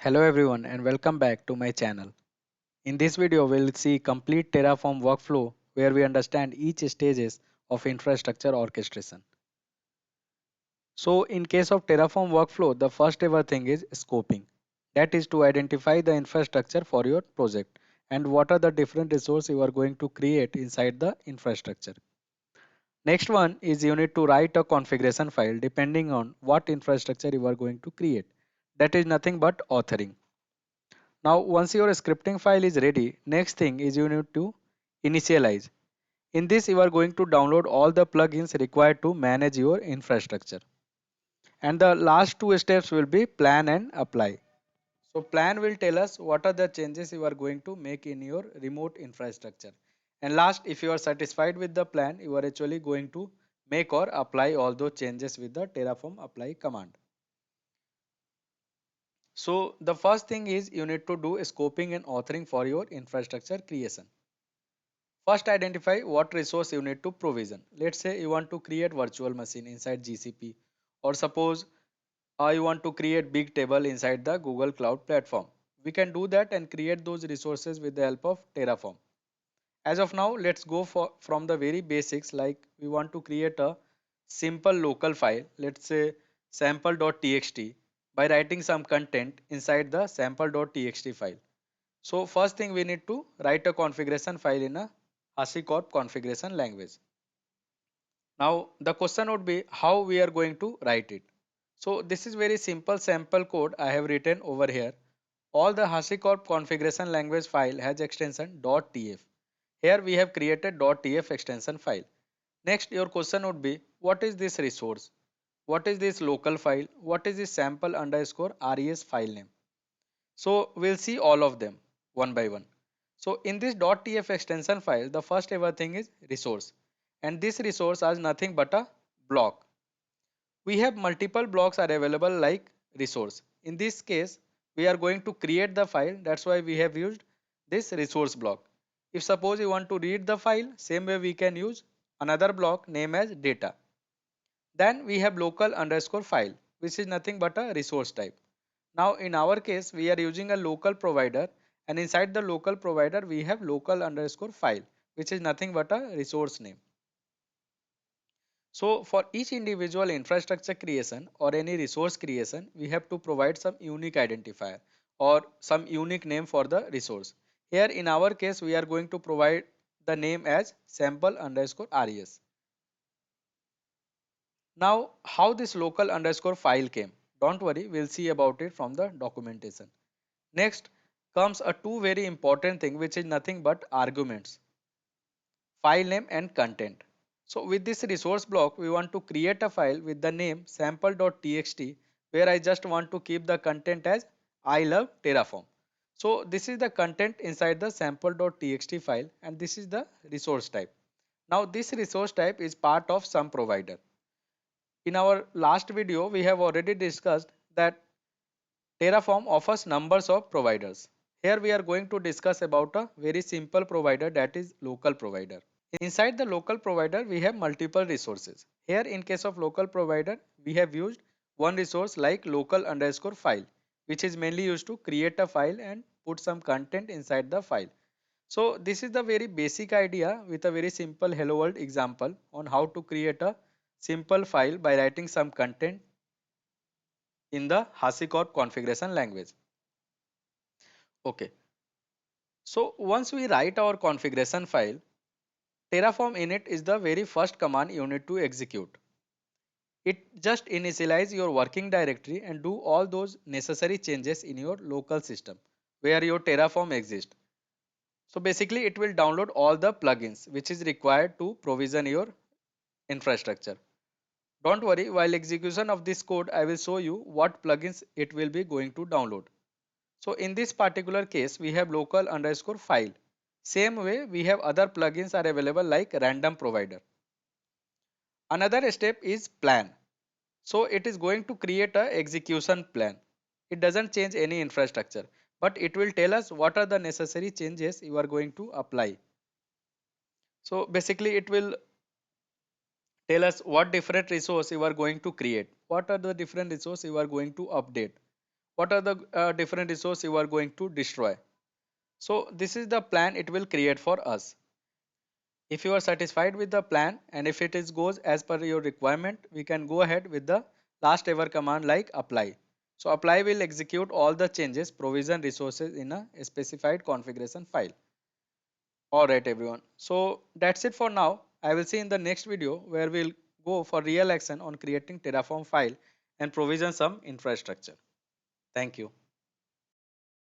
Hello everyone and welcome back to my channel. In this video we'll see complete Terraform workflow where we understand each stages of infrastructure orchestration. So in case of Terraform workflow, the first ever thing is scoping. That is to identify the infrastructure for your project and what are the different resources you are going to create inside the infrastructure. Next one is you need to write a configuration file depending on what infrastructure you are going to create. That is nothing but authoring. Now, once your scripting file is ready, next thing is you need to initialize. In this, you are going to download all the plugins required to manage your infrastructure. And the last two steps will be plan and apply. So plan will tell us what are the changes you are going to make in your remote infrastructure. And last, if you are satisfied with the plan, you are actually going to make or apply all those changes with the Terraform apply command. So the first thing is you need to do scoping and authoring for your infrastructure creation. First, identify what resource you need to provision. Let's say you want to create virtual machine inside GCP, or suppose you want to create big table inside the Google Cloud platform. We can do that and create those resources with the help of Terraform. As of now, let's go from the very basics, like we want to create a simple local file, let's say sample.txt, by writing some content inside the sample.txt file. So first thing we need to write a configuration file in a HashiCorp configuration language. Now the question would be how we are going to write it. So this is very simple sample code I have written over here. All the HashiCorp configuration language file has extension .tf. Here we have created .tf extension file. Next your question would be what is this resource? What is this local file? What is this sample underscore res file name? So we'll see all of them one by one. So in this .tf extension file, the first ever thing is resource. And this resource is nothing but a block. We have multiple blocks are available like resource. In this case, we are going to create the file. That's why we have used this resource block. If suppose you want to read the file, same way we can use another block named as data. Then we have local underscore file, which is nothing but a resource type. Now in our case, we are using a local provider, and inside the local provider, we have local underscore file, which is nothing but a resource name. So for each individual infrastructure creation or any resource creation, we have to provide some unique identifier or some unique name for the resource. Here in our case, we are going to provide the name as sample underscore res. Now, how this local underscore file came? Don't worry, we'll see about it from the documentation. Next comes a two very important thing, which is nothing but arguments, file name and content. So with this resource block, we want to create a file with the name sample.txt where I just want to keep the content as I love Terraform. So this is the content inside the sample.txt file and this is the resource type. Now this resource type is part of some provider. In our last video, we have already discussed that Terraform offers numbers of providers. Here we are going to discuss about a very simple provider, that is local provider. Inside the local provider, we have multiple resources. Here in case of local provider, we have used one resource like local underscore file, which is mainly used to create a file and put some content inside the file. So this is the very basic idea with a very simple hello world example on how to create a simple file by writing some content in the HashiCorp configuration language. Okay. So once we write our configuration file, Terraform init is the very first command you need to execute. It just initialize your working directory and do all those necessary changes in your local system where your Terraform exists. So basically it will download all the plugins which is required to provision your infrastructure. Don't worry, while execution of this code, I will show you what plugins it will be going to download. So in this particular case, we have local underscore file. Same way, we have other plugins are available like random provider. Another step is plan. So it is going to create a execution plan. It doesn't change any infrastructure, but it will tell us what are the necessary changes you are going to apply. So basically it will tell us what different resource you are going to create. What are the different resources you are going to update? What are the different resources you are going to destroy. So this is the plan it will create for us. If you are satisfied with the plan and if it is goes as per your requirement, we can go ahead with the last ever command like apply. So apply will execute all the changes, provision resources in a specified configuration file. Alright everyone. So that's it for now. I will see in the next video where we'll go for real action on creating Terraform file and provision some infrastructure. Thank you.